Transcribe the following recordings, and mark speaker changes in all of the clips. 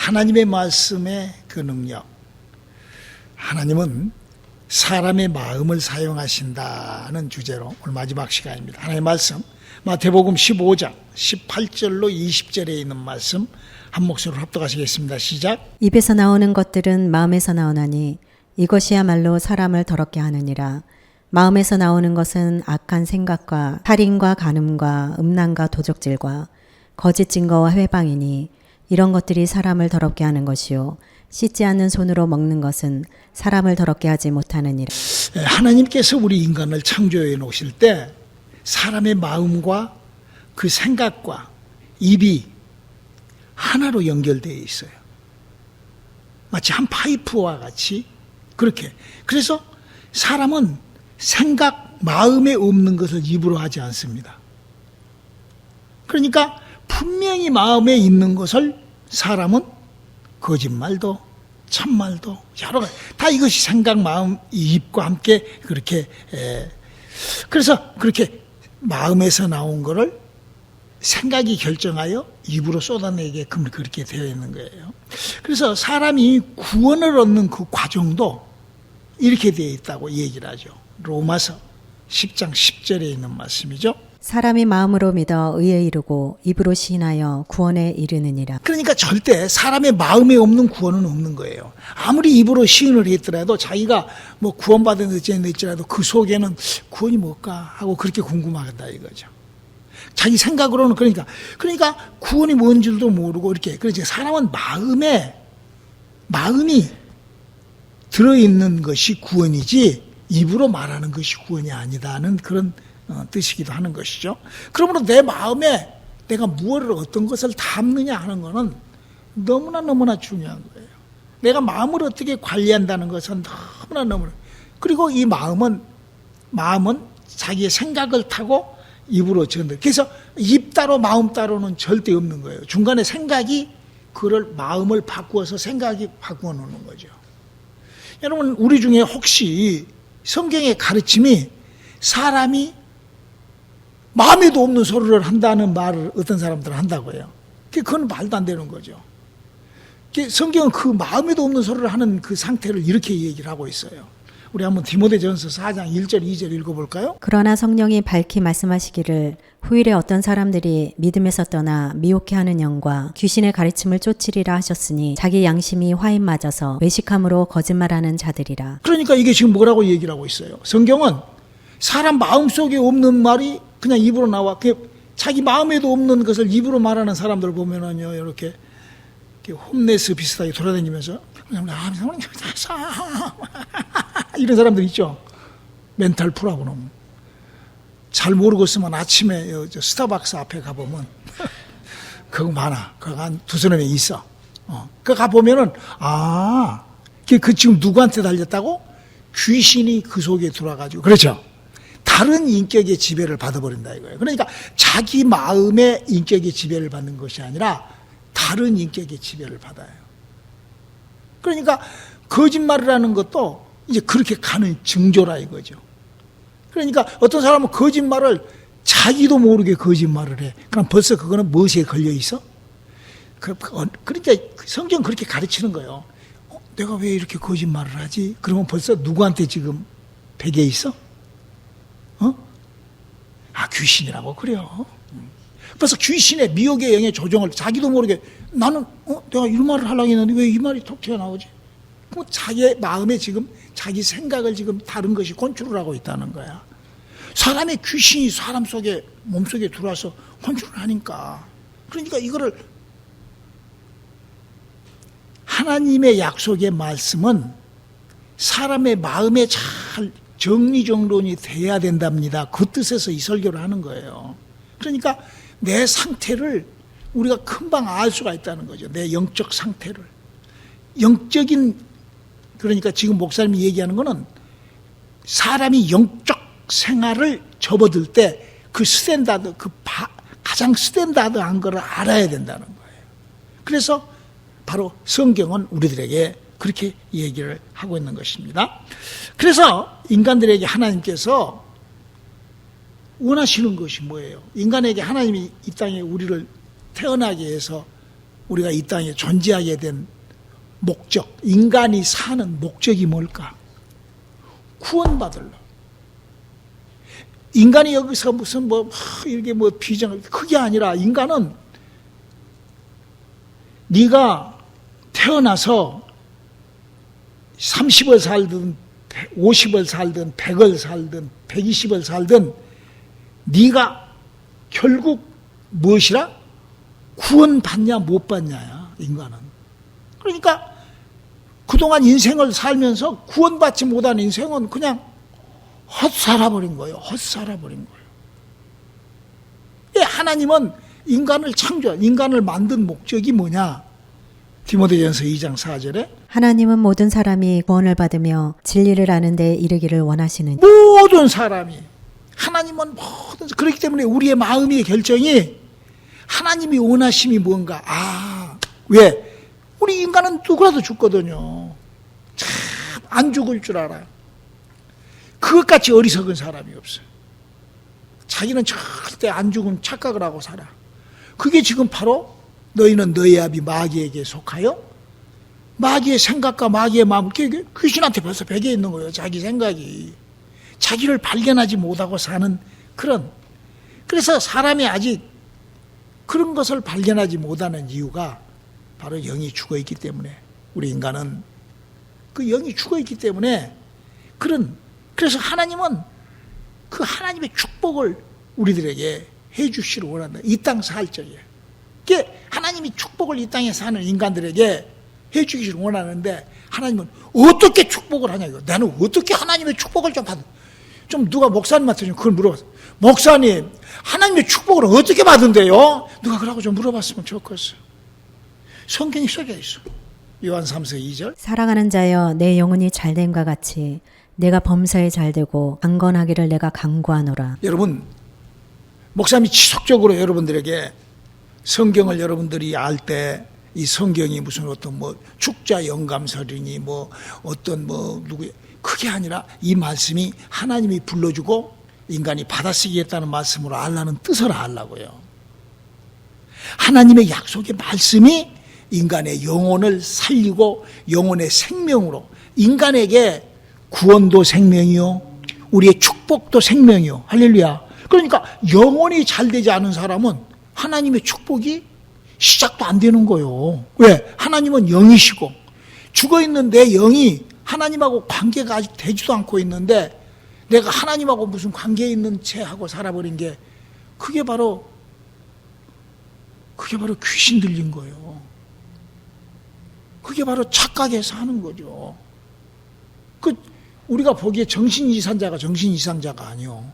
Speaker 1: 하나님의 말씀의 그 능력. 하나님은 사람의 마음을 사용하신다는 주제로 오늘 마지막 시간입니다. 하나님의 말씀 마태복음 15장 18절로 20절에 있는 말씀 한 목소리로 합독하시겠습니다. 시작.
Speaker 2: 입에서 나오는 것들은 마음에서 나오나니 이것이야말로 사람을 더럽게 하느니라. 마음에서 나오는 것은 악한 생각과 살인과 간음과 음란과 도적질과 거짓 증거와 회방이니 이런 것들이 사람을 더럽게 하는 것이요 씻지 않는 손으로 먹는 것은 사람을 더럽게 하지 못하느니라.
Speaker 1: 하나님께서 우리 인간을 창조해 놓으실 때 사람의 마음과 그 생각과 입이 하나로 연결되어 있어요. 마치 한 파이프와 같이 그렇게. 그래서 사람은 생각, 마음에 없는 것을 입으로 하지 않습니다. 그러니까 분명히 마음에 있는 것을 사람은 거짓말도 참말도 여러 가지 다 이것이 생각, 마음, 입과 함께 그렇게 그래서 그렇게 마음에서 나온 거를 생각이 결정하여 입으로 쏟아내게끔 그렇게 되어 있는 거예요. 그래서 사람이 구원을 얻는 그 과정도 이렇게 되어 있다고 얘기를 하죠. 로마서 10장 10절에 있는 말씀이죠.
Speaker 2: 사람이 마음으로 믿어 의에 이르고 입으로 시인하여 구원에 이르느니라.
Speaker 1: 그러니까 절대 사람의 마음에 없는 구원은 없는 거예요. 아무리 입으로 시인을 했더라도 자기가 뭐 구원받은 어찌했지라도 그 속에는 구원이 뭘까 하고 그렇게 궁금하다 이거죠. 자기 생각으로는 그러니까 구원이 뭔 줄도 모르고 이렇게. 그래서 사람은 마음이 들어있는 것이 구원이지 입으로 말하는 것이 구원이 아니다는 그런 뜻이기도 하는 것이죠. 그러므로 내 마음에 내가 무엇을 어떤 것을 담느냐 하는 것은 너무나 중요한 거예요. 내가 마음을 어떻게 관리한다는 것은 너무나 그리고 이 마음은 자기의 생각을 타고 입으로 전달. 그래서 입 따로 마음 따로는 절대 없는 거예요. 중간에 생각이 그를 마음을 바꾸어서 생각이 바꾸어 놓는 거죠. 여러분 우리 중에 혹시 성경의 가르침이 사람이 마음에도 없는 소리를 한다는 말을 어떤 사람들은 한다고 해요. 그건 말도 안 되는 거죠. 성경은 그 마음에도 없는 소리를 하는 그 상태를 이렇게 얘기를 하고 있어요. 우리 한번 디모데전서 4장 1절 2절 읽어볼까요?
Speaker 2: 그러나 성령이 밝히 말씀하시기를 후일에 어떤 사람들이 믿음에서 떠나 미혹해 하는 영과 귀신의 가르침을 쫓으리라 하셨으니 자기 양심이 화인 맞아서 외식함으로 거짓말하는 자들이라.
Speaker 1: 그러니까 이게 지금 뭐라고 얘기를 하고 있어요. 성경은 사람 마음속에 없는 말이 그냥 입으로 나와. 자기 마음에도 없는 것을 입으로 말하는 사람들 보면은요, 이렇게 홈레스 비슷하게 돌아다니면서 이런 사람들 있죠. 멘탈 풀하고 놓으면. 잘 모르겠으면 아침에 스타벅스 앞에 가보면 그거 많아. 그거 한 두세 명 있어. 그 가보면은 그 지금 누구한테 달렸다고? 귀신이 그 속에 들어와가지고. 그렇죠. 다른 인격의 지배를 받아버린다 이거예요. 그러니까 자기 마음의 인격의 지배를 받는 것이 아니라 다른 인격의 지배를 받아요. 그러니까 거짓말을 하는 것도 이제 그렇게 가는 징조라 이거죠. 그러니까 어떤 사람은 거짓말을 자기도 모르게 거짓말을 해. 그럼 벌써 그거는 무엇에 걸려 있어? 그러니까 성경은 그렇게 가르치는 거예요. 내가 왜 이렇게 거짓말을 하지? 그러면 벌써 누구한테 지금 베개 있어? 귀신이라고 그래요. 그래서 귀신의 미혹의 영의 조종을 자기도 모르게 나는 내가 이런 말을 하려고 했는데 왜 이 말이 톡 튀어나오지? 그럼 자기의 마음에 지금 자기 생각을 지금 다른 것이 컨트롤을 하고 있다는 거야. 사람의 귀신이 사람 속에 몸속에 들어와서 컨트롤을 하니까. 그러니까 이거를 하나님의 약속의 말씀은 사람의 마음에 잘 정리정돈이 돼야 된답니다. 그 뜻에서 이 설교를 하는 거예요. 그러니까 내 상태를 우리가 금방 알 수가 있다는 거죠. 내 영적 상태를. 영적인, 그러니까 지금 목사님이 얘기하는 거는 사람이 영적 생활을 접어들 때 그 스탠다드, 가장 스탠다드한 거를 알아야 된다는 거예요. 그래서 바로 성경은 우리들에게 그렇게 얘기를 하고 있는 것입니다. 그래서 인간들에게 하나님께서 원하시는 것이 뭐예요? 인간에게 하나님이 이 땅에 우리를 태어나게 해서 우리가 이 땅에 존재하게 된 목적, 인간이 사는 목적이 뭘까? 구원받으려. 인간이 여기서 무슨 이렇게 비전, 그게 아니라 인간은 네가 태어나서 30을 살든 50을 살든 100을 살든 120을 살든 네가 결국 무엇이라? 구원받냐 못 받냐야, 인간은. 그러니까 그동안 인생을 살면서 구원받지 못한 인생은 그냥 헛살아버린 거예요. 헛살아버린 거예요. 하나님은 인간을 인간을 만든 목적이 뭐냐? 디모데전서 2장 4절에
Speaker 2: 하나님은 모든 사람이 구원을 받으며 진리를 아는 데 이르기를 원하시는
Speaker 1: 모든 사람이 하나님은 그렇기 때문에 우리의 마음의 결정이 하나님이 원하심이 뭔가 왜? 우리 인간은 누구라도 죽거든요. 참 안 죽을 줄 알아요. 그것같이 어리석은 사람이 없어요. 자기는 절대 안 죽은 착각을 하고 살아. 그게 지금 바로 너희는 너희 아비 마귀에게 속하여 마귀의 생각과 마귀의 마음을 귀신한테 벌써 배겨 있는 거예요. 자기 생각이. 자기를 발견하지 못하고 사는 그래서 사람이 아직 그런 것을 발견하지 못하는 이유가 바로 영이 죽어 있기 때문에, 우리 인간은 그 영이 죽어 있기 때문에 그래서 하나님은 그 하나님의 축복을 우리들에게 해 주시를 원한다. 이 땅 살 적에. 하나님이 축복을 이 땅에 사는 인간들에게 해 주시를 원하는데 하나님은 어떻게 축복을 하냐, 나는 어떻게 하나님의 축복을 좀 누가 목사님한테 그걸 물어봤어요. 목사님, 하나님의 축복을 어떻게 받은대요? 누가 그러고 좀 물어봤으면 좋겠어요. 성경이 써져 있어. 요한 3서 2절.
Speaker 2: 사랑하는 자여 내 영혼이 잘됨과 같이 내가 범사에 잘되고 강건하기를 내가 간구하노라.
Speaker 1: 여러분, 목사님이 지속적으로 여러분들에게 성경을 여러분들이 알 때 이 성경이 무슨 어떤 축자 영감설이니 누구, 그게 아니라 이 말씀이 하나님이 불러주고 인간이 받아쓰기했다는 말씀으로 알라는 뜻을 알라고요. 하나님의 약속의 말씀이 인간의 영혼을 살리고 영혼의 생명으로, 인간에게 구원도 생명이요, 우리의 축복도 생명이요. 할렐루야. 그러니까 영혼이 잘 되지 않은 사람은 하나님의 축복이 시작도 안 되는 거예요. 왜? 하나님은 영이시고 죽어있는 내 영이 하나님하고 관계가 아직 되지도 않고 있는데 내가 하나님하고 무슨 관계 있는 채 하고 살아버린 게 그게 바로 귀신 들린 거예요. 그게 바로 착각해서 하는 거죠. 우리가 보기에 정신이상자가 아니요.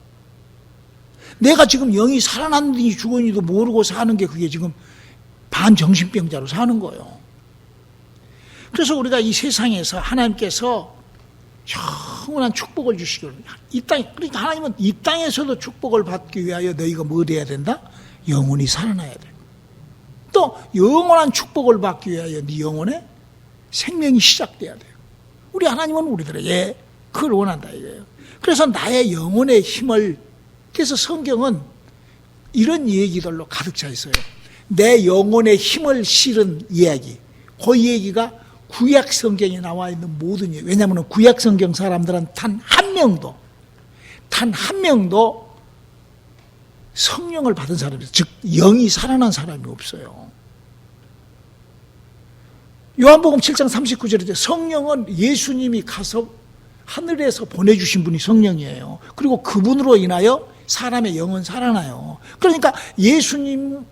Speaker 1: 내가 지금 영이 살아났는지 죽었는지도 모르고 사는 게 그게 지금 반정신병자로 사는 거예요. 그래서 우리가 이 세상에서 하나님께서 영원한 축복을 주시기를, 그러니까 하나님은 이 땅에서도 축복을 받기 위하여 너희가 뭐 돼야 된다? 영혼이 살아나야 돼. 또 영원한 축복을 받기 위하여 네 영혼에 생명이 시작돼야 돼요. 우리 하나님은 우리들에게 그걸 원한다 이거예요. 그래서 나의 영혼의 힘을, 그래서 성경은 이런 얘기들로 가득 차 있어요. 내 영혼의 힘을 실은 이야기, 그 얘기가 구약 성경에 나와 있는 모든 얘기. 왜냐하면 구약 성경 사람들은 단 한 명도 성령을 받은 사람이, 즉 영이 살아난 사람이 없어요. 요한복음 7장 39절에 성령은 예수님이 가서 하늘에서 보내주신 분이 성령이에요. 그리고 그분으로 인하여 사람의 영은 살아나요. 그러니까 예수님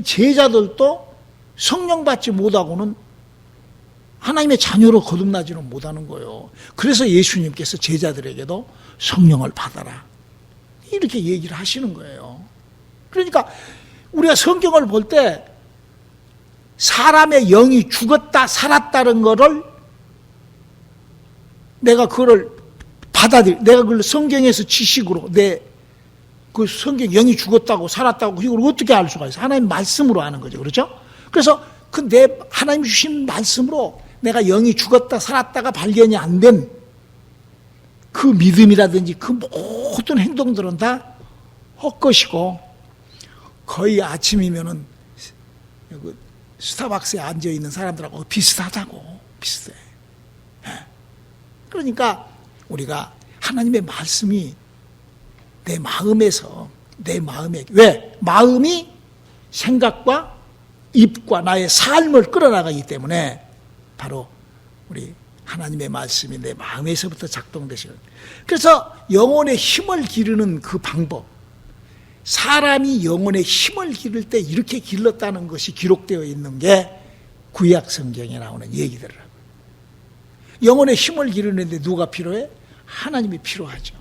Speaker 1: 제자들도 성령 받지 못하고는 하나님의 자녀로 거듭나지는 못하는 거예요. 그래서 예수님께서 제자들에게도 성령을 받아라 이렇게 얘기를 하시는 거예요. 그러니까 우리가 성경을 볼 때 사람의 영이 죽었다 살았다는 거를 내가 그거를 내가 그걸 성경에서 지식으로 그 성경 영이 죽었다고 살았다고 이걸 어떻게 알 수가 있어요? 하나님 말씀으로 아는 거죠. 그렇죠? 그래서 하나님 주신 말씀으로 내가 영이 죽었다 살았다가 발견이 안 된 그 믿음이라든지 그 모든 행동들은 다 헛것이고, 거의 아침이면은 그 스타벅스에 앉아 있는 사람들하고 비슷하다고. 비슷해. 그러니까 우리가 하나님의 말씀이 내 마음에 왜? 마음이 생각과 입과 나의 삶을 끌어나가기 때문에 바로 우리 하나님의 말씀이 내 마음에서부터 작동되시는. 그래서 영혼의 힘을 기르는 그 방법, 사람이 영혼의 힘을 기를 때 이렇게 길렀다는 것이 기록되어 있는 게 구약 성경에 나오는 얘기들이라고. 영혼의 힘을 기르는데 누가 필요해? 하나님이 필요하죠.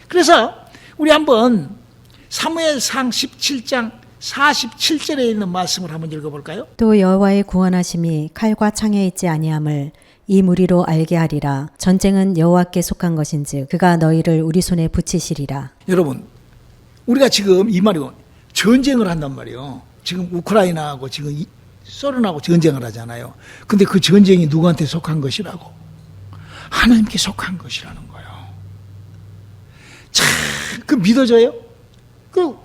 Speaker 1: 그래서 우리 한번 사무엘상 17장 47절에 있는 말씀을 한번 읽어볼까요?
Speaker 2: 또 여호와의 구원하심이 칼과 창에 있지 아니함을 이 무리로 알게 하리라. 전쟁은 여호와께 속한 것인즉 그가 너희를 우리 손에 붙이시리라.
Speaker 1: 여러분, 우리가 지금 이 말이고 전쟁을 한단 말이에요. 지금 우크라이나하고 지금 소련하고 전쟁을 하잖아요. 근데 그 전쟁이 누구한테 속한 것이라고? 하나님께 속한 것이라는 거예요. 참, 그 믿어져요? 그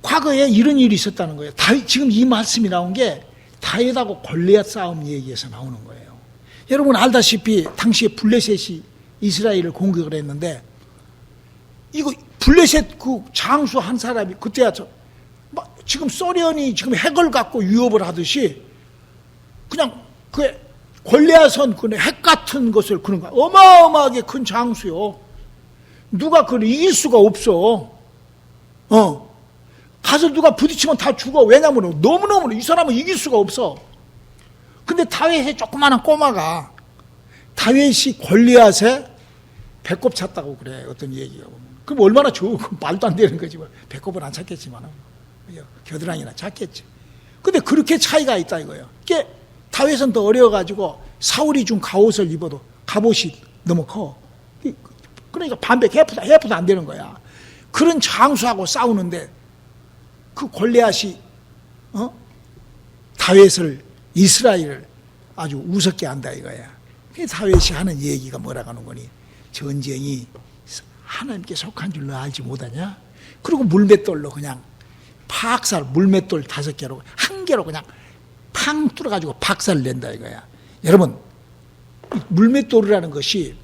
Speaker 1: 과거에 이런 일이 있었다는 거예요. 지금 이 말씀이 나온 게 다윗하고 골리앗 싸움 얘기에서 나오는 거예요. 여러분 알다시피 당시에 블레셋이 이스라엘을 공격을 했는데 이거 블레셋 그 장수 한 사람이 그때야 지금 소련이 지금 핵을 갖고 위협을 하듯이 그냥 그 골리앗은 그 핵 같은 것을 그런 거야. 어마어마하게 큰 장수요. 누가 그걸 이길 수가 없어. 가서 누가 부딪히면 다 죽어. 왜냐면 너무너무 이 사람은 이길 수가 없어. 근데 다윗의 조그마한 꼬마가 다윗이 골리앗에 배꼽 찼다고 그래. 어떤 얘기가 보면. 그럼 얼마나 좋고 말도 안 되는 거지. 배꼽은 안 찼겠지만 겨드랑이나 찼겠지. 근데 그렇게 차이가 있다 이거예요. 이게 다윗은 더 어려워가지고 사울이 준 갑옷을 입어도 갑옷이 너무 커. 그러니까 반백 해프도 안 되는 거야. 그런 장수하고 싸우는데 그 골리앗이 다윗을 이스라엘을 아주 우습게 한다 이거야. 다윗이 하는 얘기가 뭐라고 하는 거니? 전쟁이 하나님께 속한 줄 너 알지 못하냐? 그리고 물맷돌로 그냥 물맷돌 5개로 한 개로 그냥 팡 뚫어가지고 박살 낸다 이거야. 여러분 물맷돌이라는 것이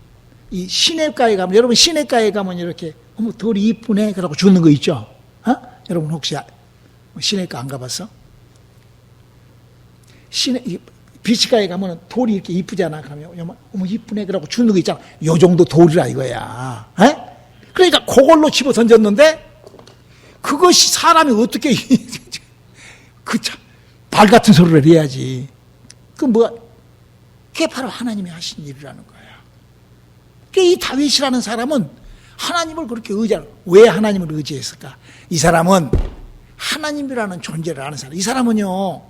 Speaker 1: 이 시냇가에 가면 여러분 시냇가에 가면 이렇게 어머 돌이 이쁘네 그러고 주는 거 있죠? 여러분 혹시 시냇가 안 가봤어? 비치가에 가면 돌이 이렇게 이쁘잖아. 그러면 어머 이쁘네 그러고 주는 거 있잖아. 요 정도 돌이라 이거야. 그러니까 그걸로 집어 던졌는데 그것이 사람이 어떻게 말 같은 소리를 해야지. 그게 바로 하나님이 하신 일이라는 거예요. 이 다윗이라는 사람은 하나님을 그렇게 왜 하나님을 의지했을까? 이 사람은 하나님이라는 존재를 아는 사람. 이 사람은요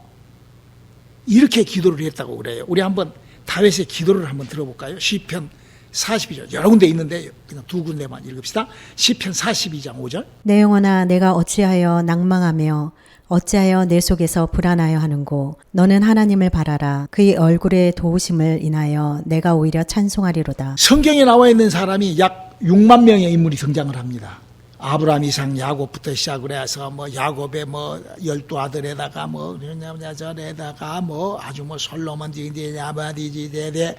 Speaker 1: 이렇게 기도를 했다고 그래요. 우리 한번 다윗의 기도를 한번 들어볼까요? 시편 42절 여러 군데 있는데 그냥 2군데만 읽읍시다. 시편 42장 5절.
Speaker 2: 내 영혼아 내가 어찌하여 낭망하며 어찌하여 내 속에서 불안하여 하는고 너는 하나님을 바라라. 그의 얼굴의 도우심을 인하여 내가 오히려 찬송하리로다.
Speaker 1: 성경에 나와 있는 사람이 약 6만 명의 인물이 등장을 합니다. 아브라함, 이삭, 야곱부터 시작을 해서 야곱의 12아들에다가 저에다가 아주 솔로몬 지대냐바디지대대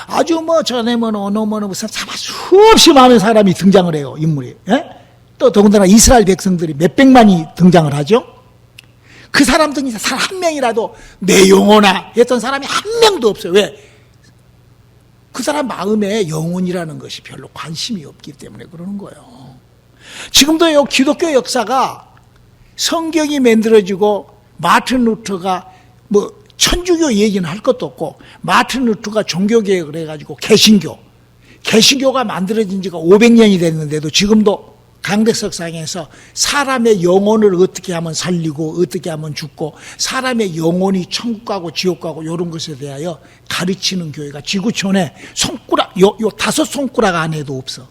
Speaker 1: 아주 전에 어노머노 무슨 수없이 많은 사람이 등장을 해요. 인물이. 또 더군다나 이스라엘 백성들이 몇백만이 등장을 하죠. 그 사람 중에 사람 한 명이라도 내 영혼아 했던 사람이 한 명도 없어요. 왜? 그 사람 마음에 영혼이라는 것이 별로 관심이 없기 때문에 그러는 거예요. 지금도 기독교 역사가 성경이 만들어지고 마틴 루터가 천주교 얘기는 할 것도 없고 마틴 루터가 종교개혁을 해가지고 개신교가 만들어진 지가 500년이 됐는데도 지금도 강대석상에서 사람의 영혼을 어떻게 하면 살리고 어떻게 하면 죽고 사람의 영혼이 천국 가고 지옥 가고 이런 것에 대하여 가르치는 교회가 지구촌에 손가락 요 5손가락 안에도 없어.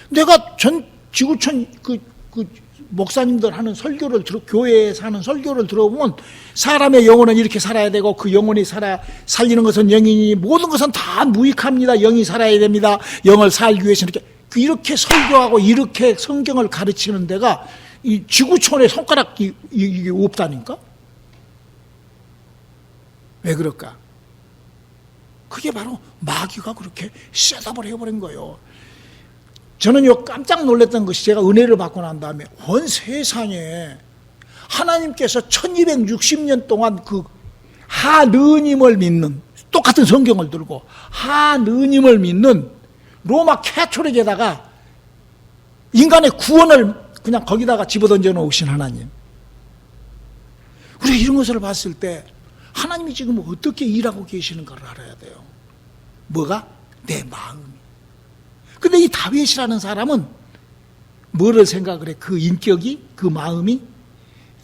Speaker 1: 내가 전 지구촌 그 목사님들 하는 설교를 교회에서 하는 설교를 들어보면 사람의 영혼은 이렇게 살아야 되고 그 영혼이 살리는 것은 영이니 모든 것은 다 무익합니다. 영이 살아야 됩니다. 영을 살기 위해서 이렇게 설교하고 이렇게 성경을 가르치는 데가 이 지구촌에 손가락이 이게 없다니까? 왜 그럴까? 그게 바로 마귀가 그렇게 셋업을 해버린 거예요. 저는 깜짝 놀랐던 것이 제가 은혜를 받고 난 다음에 온 세상에 하나님께서 1260년 동안 그 하느님을 믿는, 똑같은 성경을 들고 하느님을 믿는 로마 캐톨릭에다가 인간의 구원을 그냥 거기다가 집어던져 놓으신 하나님. 우리가 이런 것을 봤을 때 하나님이 지금 어떻게 일하고 계시는가를 알아야 돼요. 뭐가? 내 마음이. 근데 이 다윗이라는 사람은 뭐를 생각을 해? 그 인격이, 그 마음이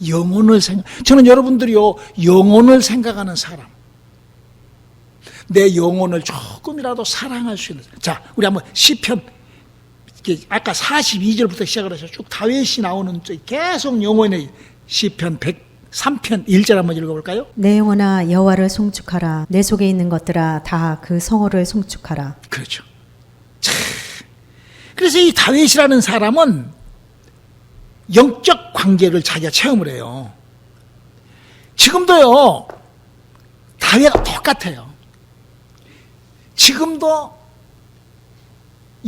Speaker 1: 영혼을 저는 여러분들이요, 영혼을 생각하는 사람, 내 영혼을 조금이라도 사랑할 수 있는. 자, 우리 한번 시편, 아까 42절부터 시작을 해서 쭉 다윗이 나오는 계속 영혼의 시편 103편 1절 한번 읽어볼까요?
Speaker 2: 내 영혼아 여호와를 송축하라. 내 속에 있는 것들아 다 그 성호를 송축하라.
Speaker 1: 그렇죠. 참. 그래서 이 다윗이라는 사람은 영적 관계를 자기가 체험을 해요. 지금도요, 다윗과 똑같아요. 지금도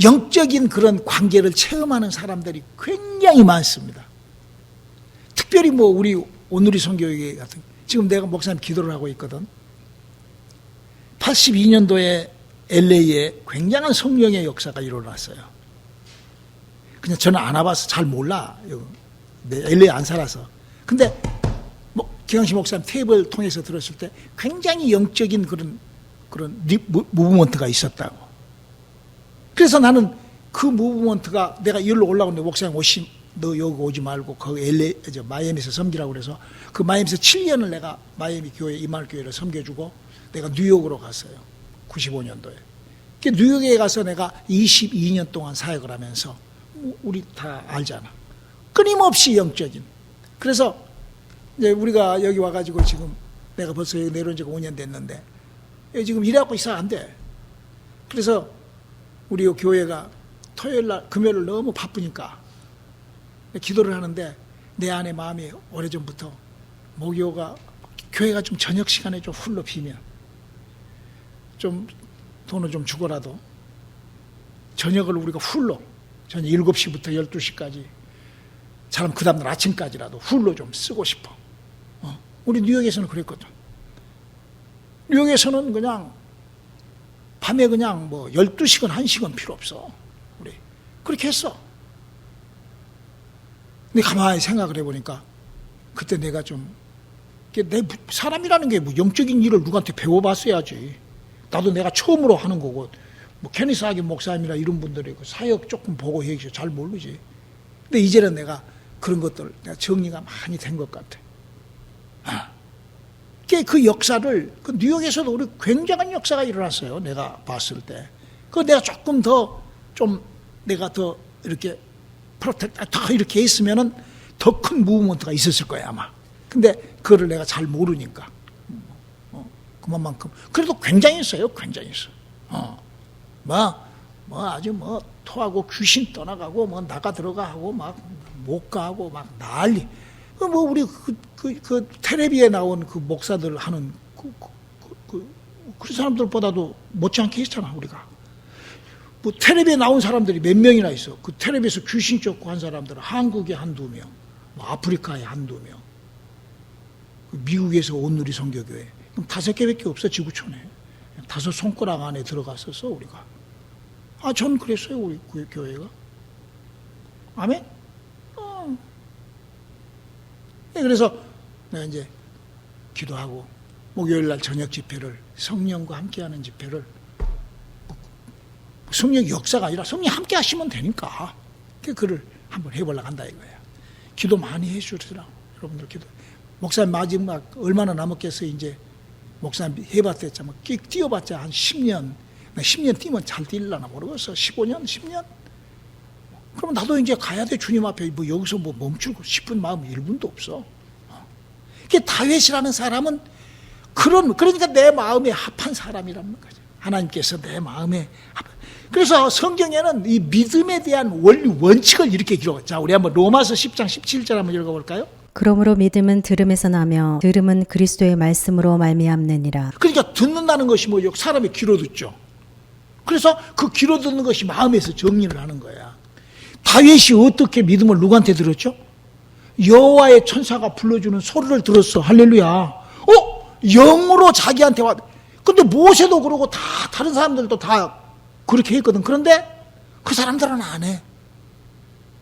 Speaker 1: 영적인 그런 관계를 체험하는 사람들이 굉장히 많습니다. 특별히 우리 오누리 선교회 같은, 지금 내가 목사님 기도를 하고 있거든. 82년도에 LA에 굉장한 성령의 역사가 일어났어요. 그냥 저는 안 와봐서 잘 몰라. LA에 안 살아서. 근데 기광식 목사님 테이블 통해서 들었을 때 굉장히 영적인 그런 무브먼트가 있었다고. 그래서 나는 그 무브먼트가, 내가 여기로 올라오는데 목사님 너 여기 오지 말고 거기 LA, 마이애미에서 섬기라고 그래서 그 마이애미에서 7년을 내가 마이애미 교회, 이마을 교회를 섬겨주고 내가 뉴욕으로 갔어요. 95년도에. 뉴욕에 가서 내가 22년 동안 사역을 하면서 우리 다 알잖아. 끊임없이 영적인. 그래서 이제 우리가 여기 와가지고 지금 내가 벌써 여기 내려온 지가 5년 됐는데 지금 일하고 있어 안 돼. 그래서 우리 교회가 토요일날, 금요일을 너무 바쁘니까 기도를 하는데 내 안에 마음이 오래전부터 목요가 교회가 좀 저녁 시간에 좀 훌러 비면 좀 돈을 좀 주고라도 저녁을 우리가 훌러 저녁 7시부터 12시까지 사람 그 다음날 아침까지라도 훌러 좀 쓰고 싶어. 우리 뉴욕에서는 그랬거든. 뉴욕에서는 그냥 밤에 그냥 12시간 1시간 필요 없어. 우리 그렇게 했어. 근데 가만히 생각을 해보니까 그때 내가 내 사람이라는 게 영적인 일을 누구한테 배워봤어야지. 나도 내가 처음으로 하는 거고, 케니스 하긴 목사님이나 이런 분들이 사역 조금 보고 얘기해서 잘 모르지. 근데 이제는 내가 그런 것들, 내가 정리가 많이 된 것 같아. 그 역사를, 뉴욕에서도 우리 굉장한 역사가 일어났어요. 내가 봤을 때. 내가 조금 더, 내가 더 이렇게 더 이렇게 했으면은 더 큰 무브먼트가 있었을 거야, 아마. 근데 그거를 내가 잘 모르니까. 그만큼. 그래도 굉장했어요, 굉장했어. 아주 토하고 귀신 떠나가고, 나가 들어가고, 못 가고, 난리. 우리 텔레비에 나온 그 목사들 하는 그 사람들보다도 못지않게 했잖아, 우리가. 텔레비에 나온 사람들이 몇 명이나 있어. 그 텔레비에서 귀신 쫓고 한 사람들은 한국에 한두 명, 아프리카에 한두 명, 미국에서 온누리 선교교회. 그럼 5개밖에 없어, 지구촌에. 5 손가락 안에 들어갔었어, 우리가. 전 그랬어요, 우리 교회가. 아멘? 그래서 내가 이제 기도하고, 목요일날 저녁 집회를, 성령과 함께하는 집회를, 성령 역사가 아니라 성령 함께 하시면 되니까 그를 한번 해보려고 한다 이거야. 기도 많이 해주시라. 여러분들 기도. 목사님 마지막 얼마나 남았겠어요. 이제 목사님 해봤댔자 뛰어봤자 한 10년. 10년 뛰면 잘 뛰려나 모르겠어. 15년, 10년. 그럼 나도 이제 가야 돼. 주님 앞에 여기서 멈추고 싶은 마음 1분도 없어. 다윗이라는 사람은 그러니까 내 마음에 합한 사람이란 거죠. 하나님께서 내 마음에 그래서 성경에는 이 믿음에 대한 원리 원칙을 이렇게 기록해요. 자, 우리 한번 로마서 10장 17절 한번 읽어볼까요?
Speaker 2: 그러므로 믿음은 들음에서 나며 들음은 그리스도의 말씀으로 말미암느니라.
Speaker 1: 그러니까 듣는다는 것이 뭐죠? 사람이 귀로 듣죠. 그래서 그 귀로 듣는 것이 마음에서 정리를 하는 거야. 다윗이 어떻게 믿음을 누구한테 들었죠? 여호와의 천사가 불러주는 소리를 들었어. 할렐루야. 영으로 자기한테 왔. 근데 모세도 그러고 다 다른 사람들도 다 그렇게 했거든. 그런데 그 사람들은 안 해.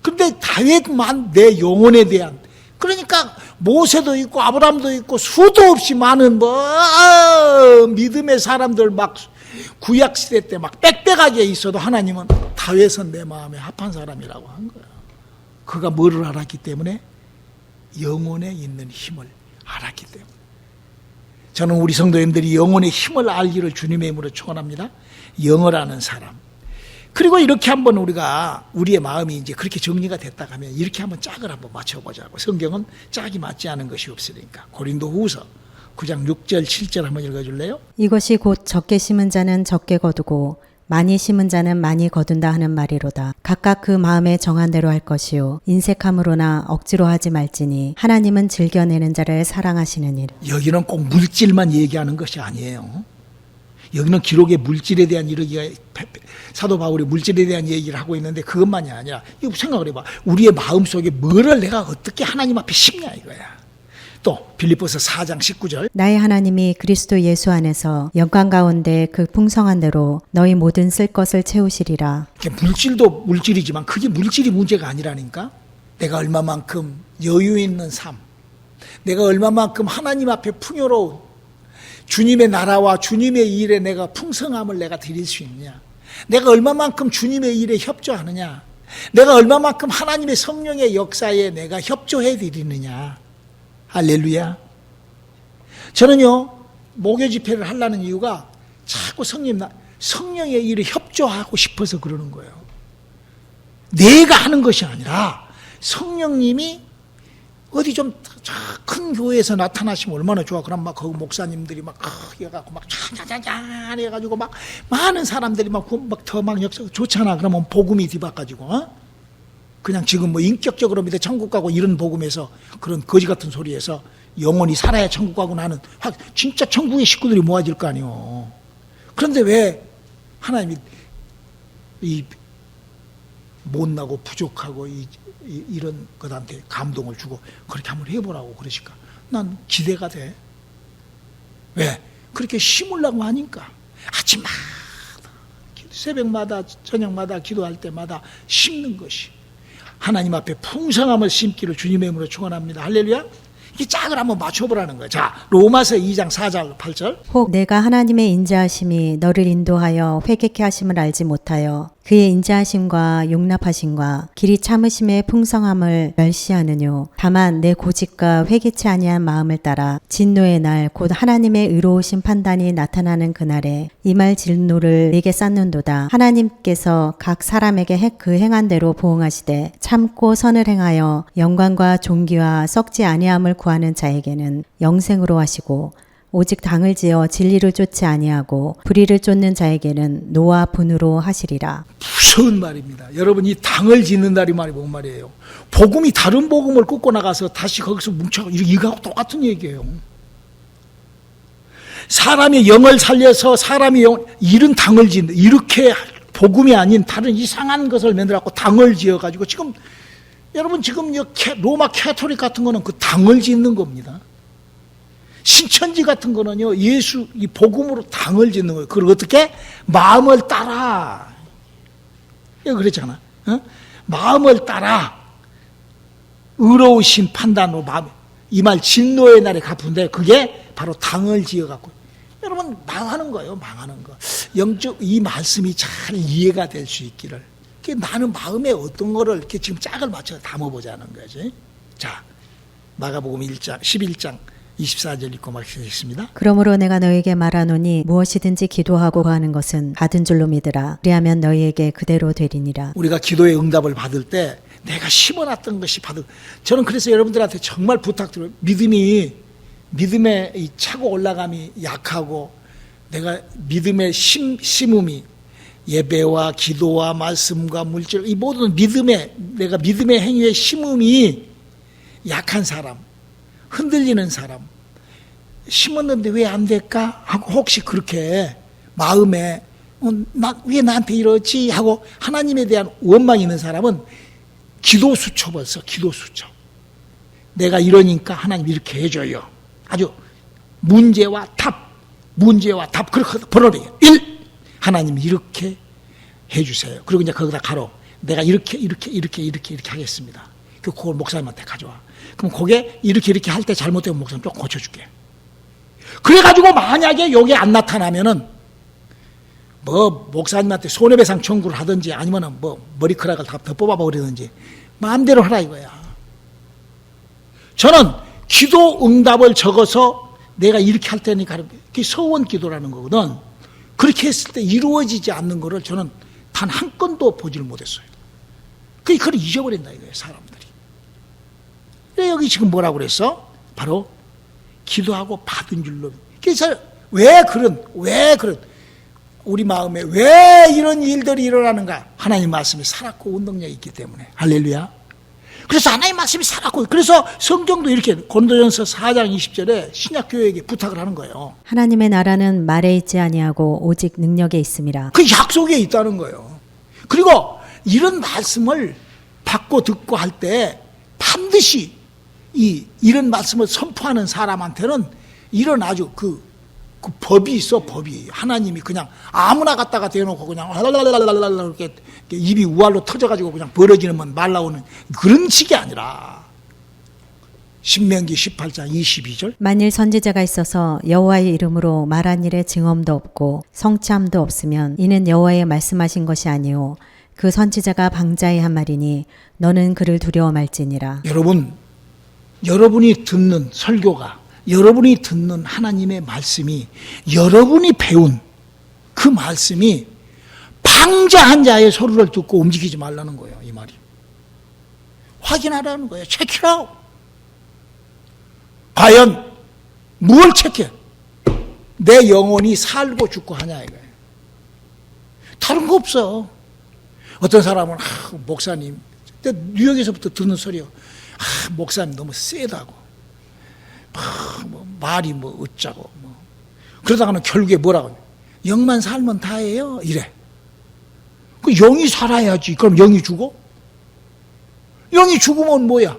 Speaker 1: 근데 다윗만 내 영혼에 대한, 그러니까 모세도 있고 아브라함도 있고 수도 없이 많은 믿음의 사람들 막 구약 시대 때 막 빽빽하게 있어도 하나님은 다윗은 내 마음에 합한 사람이라고 한 거야. 그가 뭐를 알았기 때문에? 영혼에 있는 힘을 알았기 때문에. 저는 우리 성도님들이 영혼의 힘을 알기를 주님의 이름으로 축원합니다. 영을 아는 사람. 그리고 이렇게 한번 우리가 우리의 마음이 이제 그렇게 정리가 됐다 하면 이렇게 한번 짝을 한번 맞춰보자고. 성경은 짝이 맞지 않은 것이 없으니까. 고린도후서 9장 6절 7절 한번 읽어줄래요?
Speaker 2: 이것이 곧 적게 심은 자는 적게 거두고 많이 심은 자는 많이 거둔다 하는 말이로다. 각각 그 마음에 정한 대로 할 것이요 인색함으로나 억지로 하지 말지니 하나님은 즐겨내는 자를 사랑하시느니라.
Speaker 1: 여기는 꼭 물질만 얘기하는 것이 아니에요. 여기는 기록의 물질에 대한 이르기가, 사도 바울이 물질에 대한 얘기를 하고 있는데 그것만이 아니라 이거 생각을 해봐. 우리의 마음속에 뭐를 내가 어떻게 하나님 앞에 심냐 이거야. 또 빌립보서 4장 19절
Speaker 2: 나의 하나님이 그리스도 예수 안에서 영광 가운데 그 풍성한 대로 너희 모든 쓸 것을 채우시리라.
Speaker 1: 물질도 물질이지만 그게 물질이 문제가 아니라니까. 내가 얼마만큼 여유 있는 삶, 내가 얼마만큼 하나님 앞에 풍요로운 주님의 나라와 주님의 일에 내가 풍성함을 내가 드릴 수 있느냐, 내가 얼마만큼 주님의 일에 협조하느냐, 내가 얼마만큼 하나님의 성령의 역사에 내가 협조해 드리느냐. 할렐루야. 저는요 목요 집회를 하려는 이유가 자꾸 성령의 일에 협조하고 싶어서 그러는 거예요. 내가 하는 것이 아니라 성령님이 어디 좀 큰 교회에서 나타나시면 얼마나 좋아. 그럼 막 거기 목사님들이 막 크게 해갖고 막 짠짠짠 해가지고 막 많은 사람들이 막 더 막 역사 좋잖아. 그러면 복음이 뒤바꿔지고 그냥 지금 뭐 인격적으로 밑에 천국 가고 이런 복음에서 그런 거지 같은 소리에서 영원히 살아야 천국 가고 나는 진짜 천국의 식구들이 모아질 거 아니에요. 그런데 왜 하나님이 이 못나고 부족하고 이런 것한테 감동을 주고 그렇게 한번 해보라고 그러실까? 난 기대가 돼. 왜? 그렇게 심으려고 하니까 아침마다 새벽마다 저녁마다 기도할 때마다 심는 것이 하나님 앞에 풍성함을 심기를 주님의 이름으로 축원합니다. 할렐루야. 이 짝을 한번 맞춰보라는 거예요. 자, 로마서 2장 4절 8절.
Speaker 2: 혹 내가 하나님의 인자하심이 너를 인도하여 회개케 하심을 알지 못하여 그의 인자하심과 용납하심과 길이 참으심의 풍성함을 멸시하느뇨. 다만 내 고집과 회개치 아니한 마음을 따라 진노의 날 곧 하나님의 의로우신 판단이 나타나는 그날에 이 말 진노를 내게 쌓는도다. 하나님께서 각 사람에게 그 행한 대로 보응하시되 참고 선을 행하여 영광과 존귀와 썩지 아니함을 구하는 자에게는 영생으로 하시고 오직 당을 지어 진리를 쫓지 아니하고 불의를 쫓는 자에게는 노와 분으로 하시리라.
Speaker 1: 무서운 말입니다. 여러분, 이 당을 짓는다는 말이 뭔 말이에요? 복음이 다른 복음을 끄고 나가서 다시 거기서 뭉쳐 이거하고 똑같은 얘기예요. 사람의 영을 살려서 사람의 이런 당을 짓는, 이렇게 복음이 아닌 다른 이상한 것을 만들어갖고 당을 지어가지고 지금 여러분 지금 로마 캐토릭 같은 거는 그 당을 짓는 겁니다. 신천지 같은 거는요, 예수, 이 복음으로 당을 짓는 거예요. 그걸 어떻게? 마음을 따라. 그랬잖아. 마음을 따라. 의로우신 판단으로 이 말 진노의 날에 갚은데 그게 바로 당을 지어갖고. 여러분, 망하는 거예요, 망하는 거. 영적, 이 말씀이 잘 이해가 될 수 있기를. 나는 마음에 어떤 거를 이렇게 지금 짝을 맞춰 담아보자는 거지. 자, 마가복음 1장, 11장. 24절 읽고 마치겠습니다.
Speaker 2: 그러므로 내가 너에게 말하노니 무엇이든지 기도하고 구하는 것은 받은 줄로 믿으라. 그리하면 너희에게 그대로 되리니라.
Speaker 1: 우리가 기도의 응답을 받을 때 내가 심어놨던 것이 저는 그래서 여러분들한테 정말 부탁드려요. 믿음의 이 차고 올라감이 약하고 내가 믿음의 심음이 예배와 기도와 말씀과 물질, 이 모든 내가 믿음의 행위에 심음이 약한 사람, 흔들리는 사람, 심었는데 왜 안 될까? 하고 혹시 그렇게 마음에 왜 나한테 이러지? 하고 하나님에 대한 원망이 있는 사람은 기도수첩 벌써 기도수첩. 내가 이러니까 하나님 이렇게 해줘요. 아주 문제와 답 그렇게 벌어내요. 1. 하나님 이렇게 해주세요. 그리고 이제 거기다 가로 내가 이렇게 하겠습니다. 그걸 목사님한테 가져와. 그럼 그게 이렇게 할 때 잘못되면 목사님 좀 고쳐줄게. 그래가지고 만약에 여기 안 나타나면은 뭐 목사님한테 손해배상 청구를 하든지 아니면은 뭐 머리카락을 다 뽑아버리든지 마음대로 하라 이거야. 저는 기도 응답을 적어서 내가 이렇게 할 테니까 그게 서원 기도라는 거거든. 그렇게 했을 때 이루어지지 않는 거를 저는 단 한 건도 보지를 못했어요. 그걸 잊어버린다 이거예요, 사람들이. 여기 지금 뭐라고 그랬어? 바로 기도하고 받은 줄로. 그래서 왜 그런 우리 마음에 왜 이런 일들이 일어나는가? 하나님 말씀이 살았고 운동력이 있기 때문에. 할렐루야. 그래서 하나님 말씀이 살았고, 그래서 성경도 이렇게 고린도전서 4장 20절에 신약교회에게 부탁을 하는 거예요.
Speaker 2: 하나님의 나라는 말에 있지 아니하고 오직 능력에 있음이라.
Speaker 1: 그 약속에 있다는 거예요. 그리고 이런 말씀을 받고 듣고 할 때 반드시 이런 말씀을 선포하는 사람한테는 이런 아주 그 법이 있어, 법이. 하나님이 그냥 아무나 갖다가 대놓고 그냥 이렇게 입이 우알로 터져가지고 그냥 벌어지는 말 나오는 그런 식이 아니라 신명기 18장 22절.
Speaker 2: 만일 선지자가 있어서 여호와의 이름으로 말한 일에 증언도 없고 성취함도 없으면 이는 여호와의 말씀하신 것이 아니요 그 선지자가 방자의 한 말이니 너는 그를 두려워 말지니라. 여러분이 듣는 설교가, 여러분이 듣는 하나님의 말씀이, 여러분이 배운 그 말씀이 방자한 자의 소리를 듣고 움직이지 말라는 거예요. 이 말이. 확인하라는 거예요. 체크 아웃. 과연 뭘 체크해? 내 영혼이 살고 죽고 하냐 이거예요. 다른 거 없어. 어떤 사람은 목사님, 뉴욕에서부터 듣는 소리요. 목사님 너무 세다고. 말이 어쩌고. 그러다가는 결국에 뭐라고. 영만 살면 다예요. 이래. 그 영이 살아야지. 그럼 영이 죽어? 영이 죽으면 뭐야?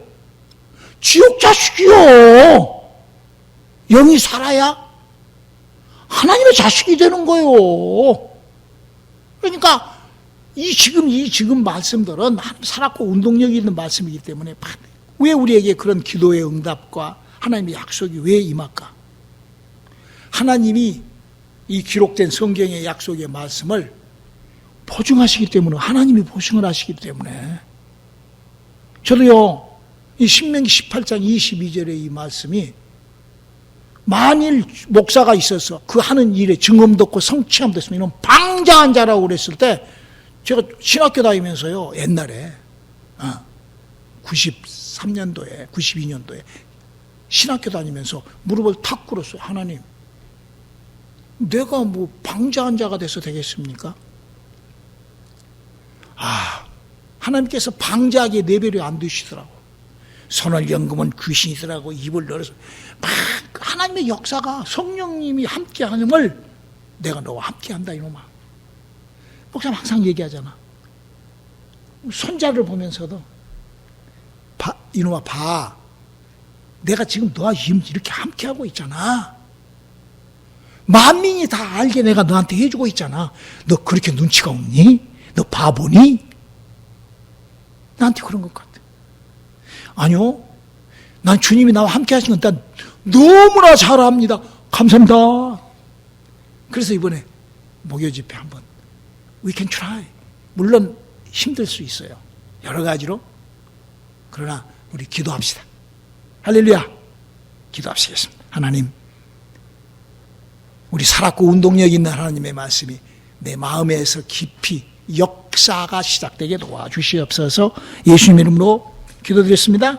Speaker 2: 지옥 자식이요. 영이 살아야 하나님의 자식이 되는 거예요. 그러니까 이 지금 말씀들은 살았고 운동력이 있는 말씀이기 때문에 왜 우리에게 그런 기도의 응답과 하나님의 약속이 왜 임할까? 하나님이 이 기록된 성경의 약속의 말씀을 보증하시기 때문에, 하나님이 보증을 하시기 때문에. 저도요, 이 신명기 18장 22절의 이 말씀이 만일 목사가 있어서 그 하는 일에 증언도 없고 성취함도 없으면 이런 방자한 자라고 그랬을 때, 제가 신학교 다니면서요, 옛날에 93년도에 92년도에 신학교 다니면서 무릎을 탁 꿇었어요. 하나님, 내가 뭐 방자한 자가 돼서 되겠습니까? 하나님께서 방자하게 내버려 안 두시더라고. 손을 연금은 귀신이더라고. 입을 열어서 막 하나님의 역사가, 성령님이 함께하는을 내가 너와 함께한다 이놈아. 목사님 항상 얘기하잖아. 손자를 보면서도 이놈아 봐. 내가 지금 너와 이렇게 함께하고 있잖아. 만민이 다 알게 내가 너한테 해주고 있잖아. 너 그렇게 눈치가 없니? 너 바보니? 나한테 그런 것 같아. 아니요. 난 주님이 나와 함께 하신 건 난 너무나 잘합니다. 감사합니다. 그래서 이번에 목요 집회 한번 We can try. 물론 힘들 수 있어요. 여러 가지로. 그러나 우리 기도합시다. 할렐루야. 기도합시겠습니다. 하나님, 우리 살았고 운동력 있는 하나님의 말씀이 내 마음에서 깊이 역사가 시작되게 도와주시옵소서. 예수님 이름으로 기도드렸습니다.